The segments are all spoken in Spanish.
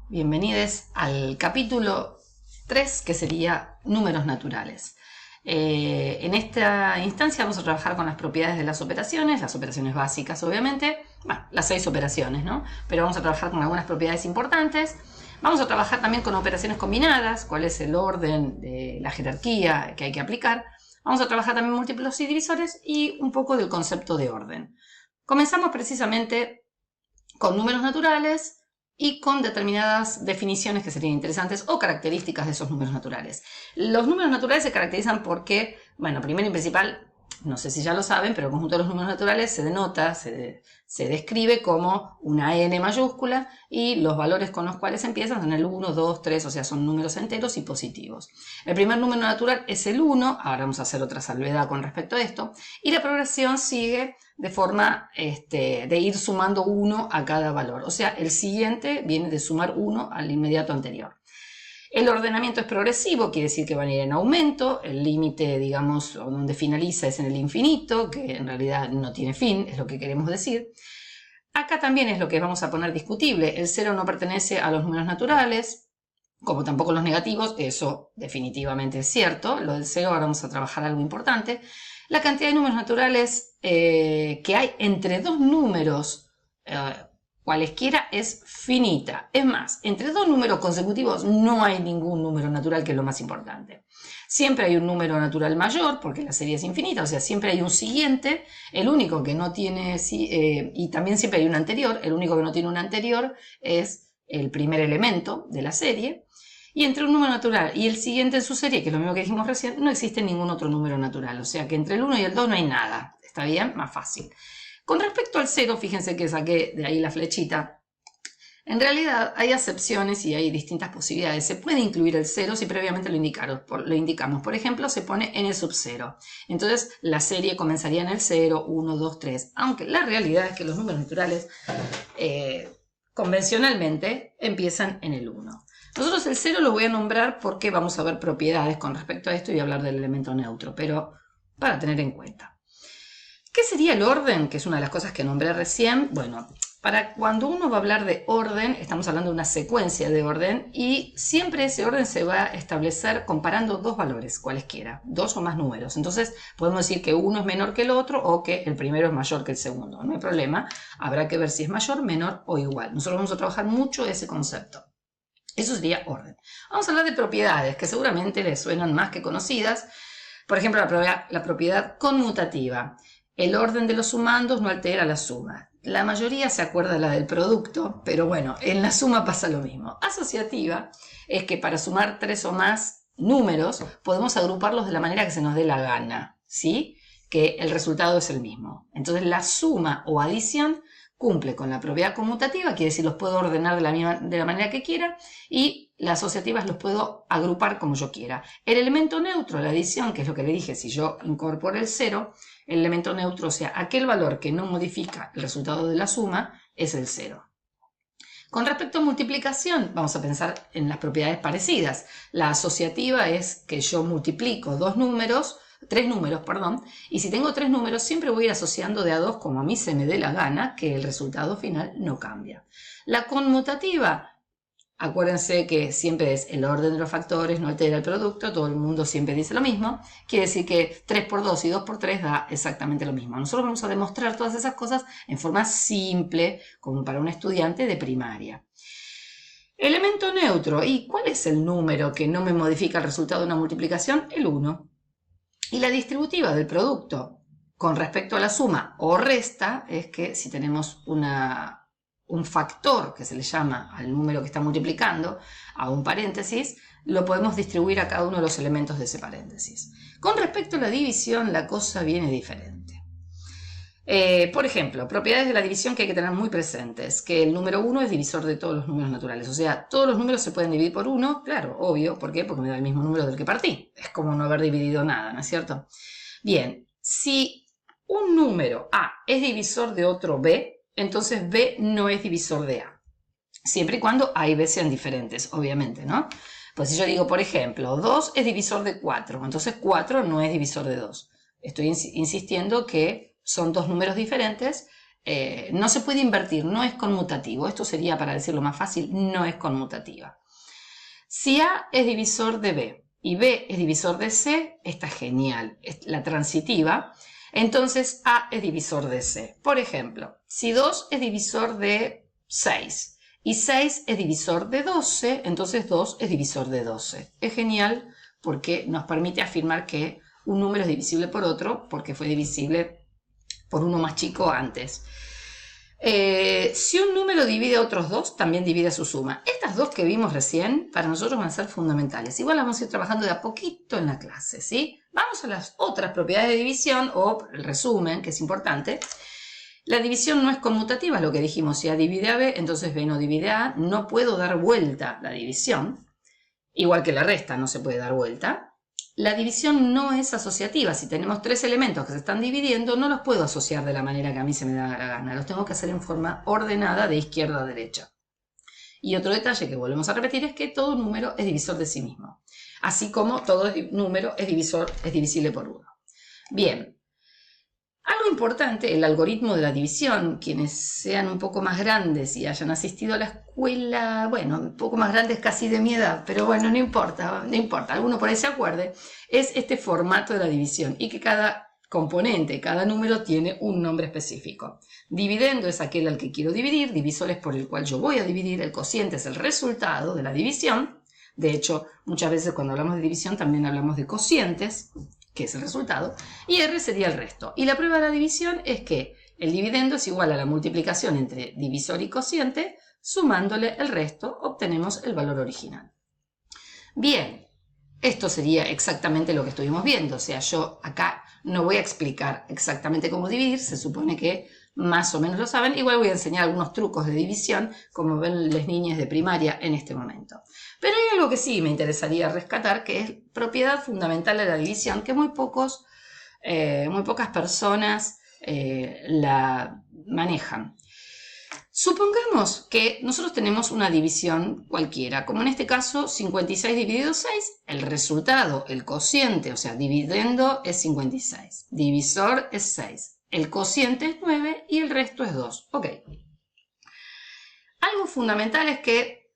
Bienvenidos al capítulo 3, que sería números naturales. En esta instancia vamos a trabajar con las propiedades de las operaciones básicas obviamente, bueno, las 6 operaciones, ¿no? Pero vamos a trabajar con algunas propiedades importantes. Vamos a trabajar también con operaciones combinadas, cuál es el orden de la jerarquía que hay que aplicar. Vamos a trabajar también múltiplos y divisores y un poco del concepto de orden. Comenzamos precisamente con números naturales y con determinadas definiciones que serían interesantes o características de esos números naturales. Los números naturales se caracterizan porque, bueno, primero y principal, no sé si ya lo saben, pero el conjunto de los números naturales se denota, se describe como una n mayúscula y los valores con los cuales empiezan son el 1, 2, 3, o sea, son números enteros y positivos. El primer número natural es el 1, ahora vamos a hacer otra salvedad con respecto a esto, y la progresión sigue de forma de ir sumando 1 a cada valor, o sea, el siguiente viene de sumar 1 al inmediato anterior. El ordenamiento es progresivo, quiere decir que van a ir en aumento, el límite, digamos, donde finaliza es en el infinito, que en realidad no tiene fin, es lo que queremos decir. Acá también es lo que vamos a poner discutible, el 0 no pertenece a los números naturales, como tampoco los negativos, eso definitivamente es cierto, lo del 0 ahora vamos a trabajar algo importante. La cantidad de números naturales que hay entre dos números cualesquiera es finita. Es más, entre dos números consecutivos no hay ningún número natural, que es lo más importante. Siempre hay un número natural mayor, porque la serie es infinita, o sea, siempre hay un siguiente, el único que no tiene, y también siempre hay un anterior, el único que no tiene un anterior es el primer elemento de la serie. Y entre un número natural y el siguiente en su serie, que es lo mismo que dijimos recién, no existe ningún otro número natural. O sea que entre el 1 y el 2 no hay nada. ¿Está bien? Más fácil. Con respecto al 0, fíjense que saqué de ahí la flechita. En realidad hay acepciones y hay distintas posibilidades. Se puede incluir el 0 si previamente lo indicamos. Por ejemplo, se pone n sub 0. Entonces la serie comenzaría en el 0, 1, 2, 3. Aunque la realidad es que los números naturales convencionalmente empiezan en el 1. Nosotros el 0 lo voy a nombrar porque vamos a ver propiedades con respecto a esto y hablar del elemento neutro, pero para tener en cuenta. ¿Qué sería el orden? Que es una de las cosas que nombré recién. Bueno, para cuando uno va a hablar de orden, estamos hablando de una secuencia de orden y siempre ese orden se va a establecer comparando dos valores, cualesquiera, dos o más números. Entonces podemos decir que uno es menor que el otro o que el primero es mayor que el segundo. No hay problema, habrá que ver si es mayor, menor o igual. Nosotros vamos a trabajar mucho ese concepto. Eso sería orden. Vamos a hablar de propiedades que seguramente les suenan más que conocidas. Por ejemplo, la propiedad conmutativa. El orden de los sumandos no altera la suma. La mayoría se acuerda de la del producto, pero bueno, en la suma pasa lo mismo. Asociativa es que para sumar 3 o más números podemos agruparlos de la manera que se nos dé la gana, ¿sí? Que el resultado es el mismo. Entonces la suma o adición cumple con la propiedad conmutativa, quiere decir los puedo ordenar de la manera que quiera, y las asociativas los puedo agrupar como yo quiera. El elemento neutro, la adición, que es lo que le dije, si yo incorporo el 0, el elemento neutro, o sea, aquel valor que no modifica el resultado de la suma, es el 0. Con respecto a multiplicación, vamos a pensar en las propiedades parecidas. La asociativa es que yo multiplico tres números, y si tengo 3 números siempre voy a ir asociando de a 2 como a mí se me dé la gana, que el resultado final no cambia. La conmutativa, acuérdense que siempre es el orden de los factores, no altera el producto, todo el mundo siempre dice lo mismo, quiere decir que 3 por 2 y 2 por 3 da exactamente lo mismo. Nosotros vamos a demostrar todas esas cosas en forma simple, como para un estudiante de primaria. Elemento neutro, ¿y cuál es el número que no me modifica el resultado de una multiplicación? El 1. Y la distributiva del producto con respecto a la suma o resta es que si tenemos un factor que se le llama al número que está multiplicando a un paréntesis, lo podemos distribuir a cada uno de los elementos de ese paréntesis. Con respecto a la división, la cosa viene diferente. Por ejemplo, propiedades de la división que hay que tener muy presentes, que el número 1 es divisor de todos los números naturales, o sea, todos los números se pueden dividir por 1, claro, obvio, ¿por qué? Porque me da el mismo número del que partí, es como no haber dividido nada, ¿no es cierto? Bien, si un número A es divisor de otro B, entonces B no es divisor de A, siempre y cuando A y B sean diferentes, obviamente, ¿no? Pues si yo digo, por ejemplo, 2 es divisor de 4, entonces 4 no es divisor de 2. Estoy insistiendo que son dos números diferentes no se puede invertir, no es conmutativo. Esto sería, para decirlo más fácil, no es conmutativa. Si A es divisor de B y B es divisor de C, está genial, es la transitiva. Entonces A es divisor de C. Por ejemplo, si 2 es divisor de 6 y 6 es divisor de 12, entonces 2 es divisor de 12. Es genial porque nos permite afirmar que un número es divisible por otro porque fue divisible por uno más chico antes. Si un número divide a otros dos, también divide su suma. Estas dos que vimos recién, para nosotros van a ser fundamentales. Igual las vamos a ir trabajando de a poquito en la clase, ¿sí? Vamos a las otras propiedades de división, o el resumen, que es importante. La división no es conmutativa, lo que dijimos. Si A divide a B, entonces B no divide a A. No puedo dar vuelta la división. Igual que la resta no se puede dar vuelta. La división no es asociativa. Si tenemos tres elementos que se están dividiendo, no los puedo asociar de la manera que a mí se me da la gana. Los tengo que hacer en forma ordenada de izquierda a derecha. Y otro detalle que volvemos a repetir es que todo número es divisor de sí mismo. Así como todo número es divisible por 1. Bien. Algo importante, el algoritmo de la división, quienes sean un poco más grandes y hayan asistido a la escuela, bueno, un poco más grandes casi de mi edad, pero bueno, no importa, alguno por ahí se acuerde, es este formato de la división y que cada componente, cada número tiene un nombre específico. Dividendo es aquel al que quiero dividir, divisor es por el cual yo voy a dividir, el cociente es el resultado de la división. De hecho, muchas veces cuando hablamos de división también hablamos de cocientes, que es el resultado, y R sería el resto. Y la prueba de la división es que el dividendo es igual a la multiplicación entre divisor y cociente, sumándole el resto obtenemos el valor original. Bien, esto sería exactamente lo que estuvimos viendo, o sea, yo acá no voy a explicar exactamente cómo dividir, se supone que más o menos lo saben, igual voy a enseñar algunos trucos de división, como ven las niñas de primaria en este momento. Pero hay algo que sí me interesaría rescatar, que es propiedad fundamental de la división, que muy pocas personas la manejan. Supongamos que nosotros tenemos una división cualquiera, como en este caso 56 dividido 6, el resultado, el cociente, o sea, dividendo es 56, divisor es 6, el cociente es 9 y el resto es 2. Ok. Algo fundamental es que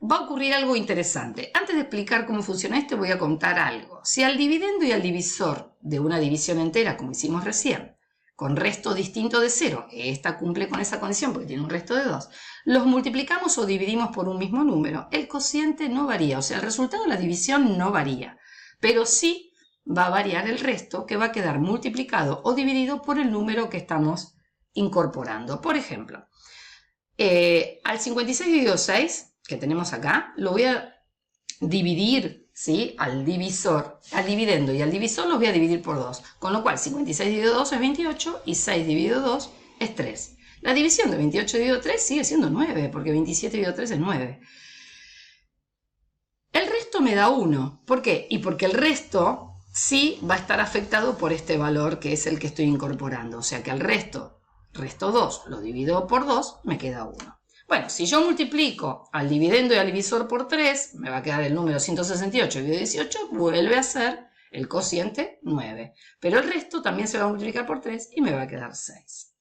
va a ocurrir algo interesante. Antes de explicar cómo funciona esto, voy a contar algo. Si al dividendo y al divisor de una división entera, como hicimos recién, con resto distinto de 0, esta cumple con esa condición porque tiene un resto de 2, los multiplicamos o dividimos por un mismo número, el cociente no varía, o sea, el resultado de la división no varía, pero sí va a variar el resto, que va a quedar multiplicado o dividido por el número que estamos incorporando. Por ejemplo, al 56 dividido 6, que tenemos acá, lo voy a dividir, ¿sí? Al dividendo y al divisor los voy a dividir por 2, con lo cual 56 dividido 2 es 28 y 6 dividido 2 es 3. La división de 28 dividido 3 sigue siendo 9, porque 27 dividido 3 es 9. El resto me da 1. ¿Por qué? Y porque el resto sí va a estar afectado por este valor que es el que estoy incorporando. O sea que el resto 2 lo divido por 2, me queda 1. Bueno, si yo multiplico al dividendo y al divisor por 3, me va a quedar el número 168 dividido 18, vuelve a ser el cociente 9. Pero el resto también se va a multiplicar por 3 y me va a quedar 6.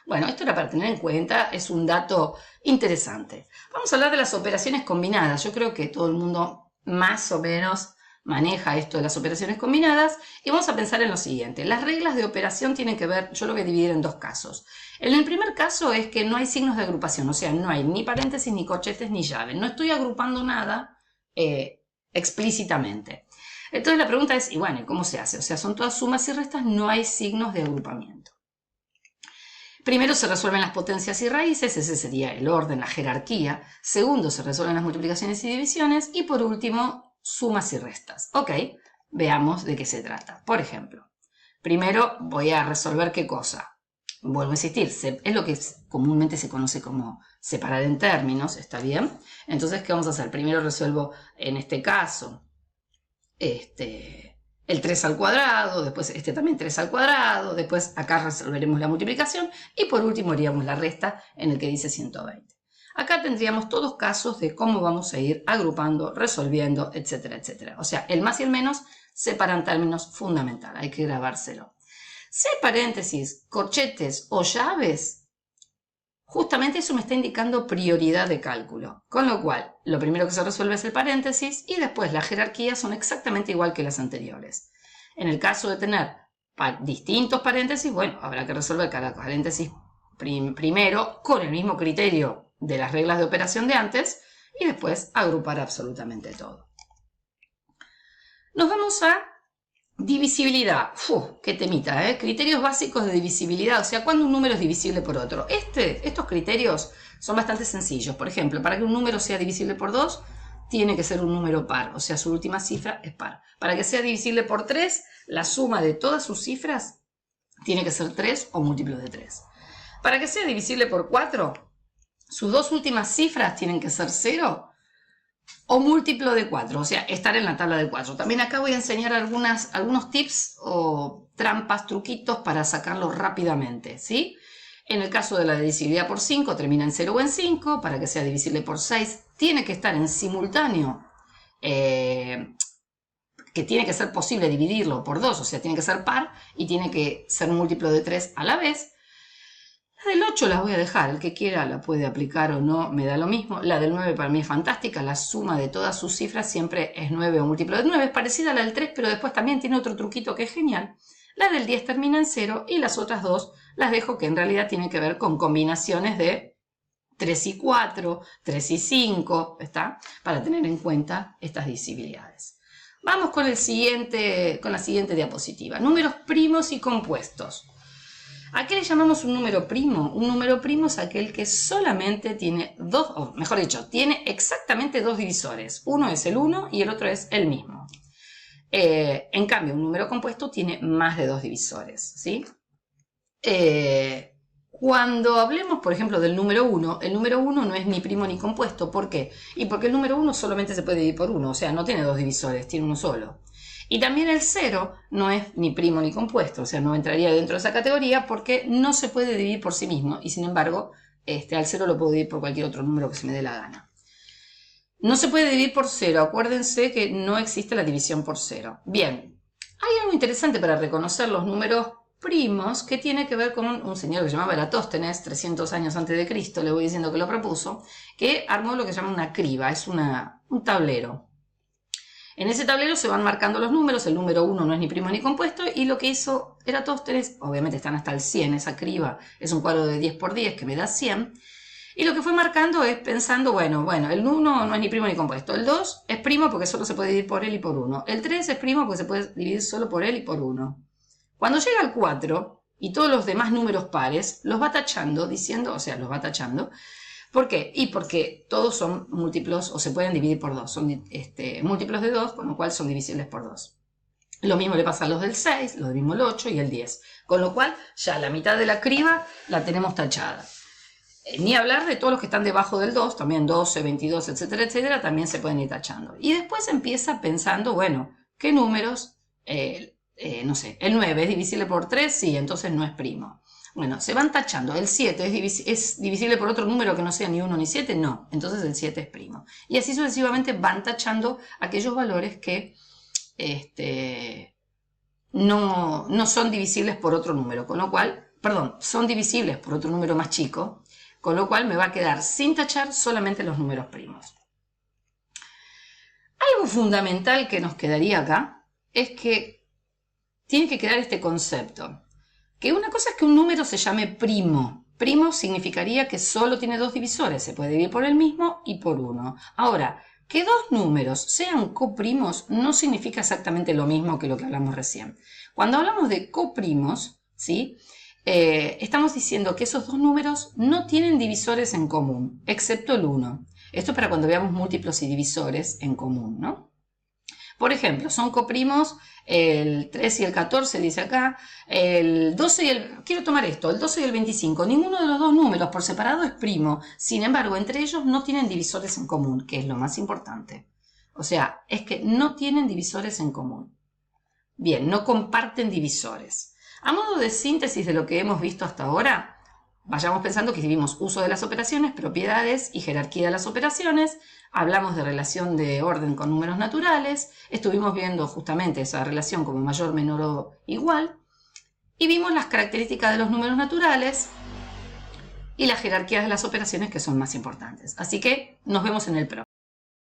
Bueno, esto era para tener en cuenta, es un dato interesante. Vamos a hablar de las operaciones combinadas. Yo creo que todo el mundo más o menos maneja esto de las operaciones combinadas y vamos a pensar en lo siguiente. Las reglas de operación tienen que ver, yo lo voy a dividir en dos casos. En el primer caso es que no hay signos de agrupación, o sea, no hay ni paréntesis, ni corchetes, ni llave. No estoy agrupando nada explícitamente. Entonces la pregunta es, y bueno, ¿cómo se hace? O sea, son todas sumas y restas, no hay signos de agrupamiento. Primero se resuelven las potencias y raíces, ese sería el orden, la jerarquía. Segundo, se resuelven las multiplicaciones y divisiones. Y por último, sumas y restas. Ok, veamos de qué se trata. Por ejemplo, primero voy a resolver qué cosa. Vuelvo a insistir, es lo que comúnmente se conoce como separar en términos, ¿está bien? Entonces, ¿qué vamos a hacer? Primero resuelvo, en este caso, el 3 al cuadrado, después también 3 al cuadrado, después acá resolveremos la multiplicación y por último haríamos la resta en el que dice 120. Acá tendríamos todos casos de cómo vamos a ir agrupando, resolviendo, etcétera, etcétera. O sea, el más y el menos separan términos fundamental, hay que grabárselo. Si hay paréntesis, corchetes o llaves, justamente eso me está indicando prioridad de cálculo. Con lo cual, lo primero que se resuelve es el paréntesis y después las jerarquías son exactamente igual que las anteriores. En el caso de tener distintos paréntesis, bueno, habrá que resolver cada paréntesis primero con el mismo criterio de las reglas de operación de antes y después agrupar absolutamente todo. Nos vamos a divisibilidad. ¡Qué temita! Criterios básicos de divisibilidad, o sea, cuando un número es divisible por otro. Estos criterios son bastante sencillos. Por ejemplo, para que un número sea divisible por 2, tiene que ser un número par, o sea, su última cifra es par. Para que sea divisible por 3, la suma de todas sus cifras tiene que ser 3 o múltiplos de 3. Para que sea divisible por 4, sus dos últimas cifras tienen que ser 0 o múltiplo de 4, o sea, estar en la tabla de 4. También acá voy a enseñar algunos tips o trampas, truquitos para sacarlo rápidamente, ¿sí? En el caso de la divisibilidad por 5, termina en 0 o en 5. Para que sea divisible por 6, tiene que estar en simultáneo, que tiene que ser posible dividirlo por 2, o sea, tiene que ser par y tiene que ser múltiplo de 3 a la vez. La del 8 las voy a dejar, el que quiera la puede aplicar o no, me da lo mismo. La del 9 para mí es fantástica, la suma de todas sus cifras siempre es 9 o múltiplo de 9, es parecida a la del 3, pero después también tiene otro truquito que es genial. La del 10 termina en 0 y las otras dos las dejo, que en realidad tienen que ver con combinaciones de 3 y 4, 3 y 5, ¿está? Para tener en cuenta estas divisibilidades. Vamos con la siguiente diapositiva. Números primos y compuestos. ¿A qué le llamamos un número primo? Un número primo es aquel que solamente tiene dos, o mejor dicho, tiene exactamente dos divisores. Uno es el 1 y el otro es el mismo. En cambio, un número compuesto tiene más de dos divisores, ¿sí? Cuando hablemos, por ejemplo, del número 1, el número 1 no es ni primo ni compuesto. ¿Por qué? Y porque el número 1 solamente se puede dividir por 1, o sea, no tiene dos divisores, tiene uno solo. Y también el 0 no es ni primo ni compuesto, o sea, no entraría dentro de esa categoría porque no se puede dividir por sí mismo y sin embargo al 0 lo puedo dividir por cualquier otro número que se me dé la gana. No se puede dividir por 0, acuérdense que no existe la división por 0. Bien, hay algo interesante para reconocer los números primos que tiene que ver con un señor que se llamaba Eratóstenes, 300 años antes de Cristo, le voy diciendo que lo propuso, que armó lo que se llama una criba, es un tablero. En ese tablero se van marcando los números, el número 1 no es ni primo ni compuesto, y lo que hizo Eratóstenes, obviamente están hasta el 100, esa criba es un cuadro de 10 por 10 que me da 100, y lo que fue marcando es pensando, bueno, el 1 no es ni primo ni compuesto, el 2 es primo porque solo se puede dividir por él y por 1, el 3 es primo porque se puede dividir solo por él y por 1. Cuando llega al 4 y todos los demás números pares, los va tachando, los va tachando. ¿Por qué? Y porque todos son múltiplos o se pueden dividir por 2. Son múltiplos de 2, con lo cual son divisibles por 2. Lo mismo le pasa a los del 6, los del mismo el 8 y el 10. Con lo cual ya la mitad de la criba la tenemos tachada. Ni hablar de todos los que están debajo del 2, también 12, 22, etcétera, etcétera, también se pueden ir tachando. Y después empieza pensando, bueno, ¿qué números? No sé, el 9 es divisible por 3, sí, entonces no es primo. Bueno, se van tachando. El 7 es divisible por otro número que no sea ni 1 ni 7, no. Entonces el 7 es primo. Y así sucesivamente van tachando aquellos valores que no son divisibles por otro número. Con lo cual, son divisibles por otro número más chico. Con lo cual me va a quedar sin tachar solamente los números primos. Algo fundamental que nos quedaría acá es que tiene que quedar este concepto. Que una cosa es que un número se llame primo. Primo significaría que solo tiene dos divisores, se puede dividir por el mismo y por 1. Ahora, que dos números sean coprimos no significa exactamente lo mismo que lo que hablamos recién. Cuando hablamos de coprimos, ¿sí? Estamos diciendo que esos dos números no tienen divisores en común, excepto el 1. Esto es para cuando veamos múltiplos y divisores en común, ¿no? Por ejemplo, son coprimos el 3 y el 14, dice acá, el 12 y el... Quiero tomar esto, el 12 y el 25. Ninguno de los dos números por separado es primo. Sin embargo, entre ellos no tienen divisores en común, que es lo más importante. O sea, es que no tienen divisores en común. Bien, no comparten divisores. A modo de síntesis de lo que hemos visto hasta ahora, vayamos pensando que vimos uso de las operaciones, propiedades y jerarquía de las operaciones. Hablamos de relación de orden con números naturales. Estuvimos viendo justamente esa relación como mayor, menor o igual. Y vimos las características de los números naturales y las jerarquías de las operaciones que son más importantes. Así que nos vemos en el próximo.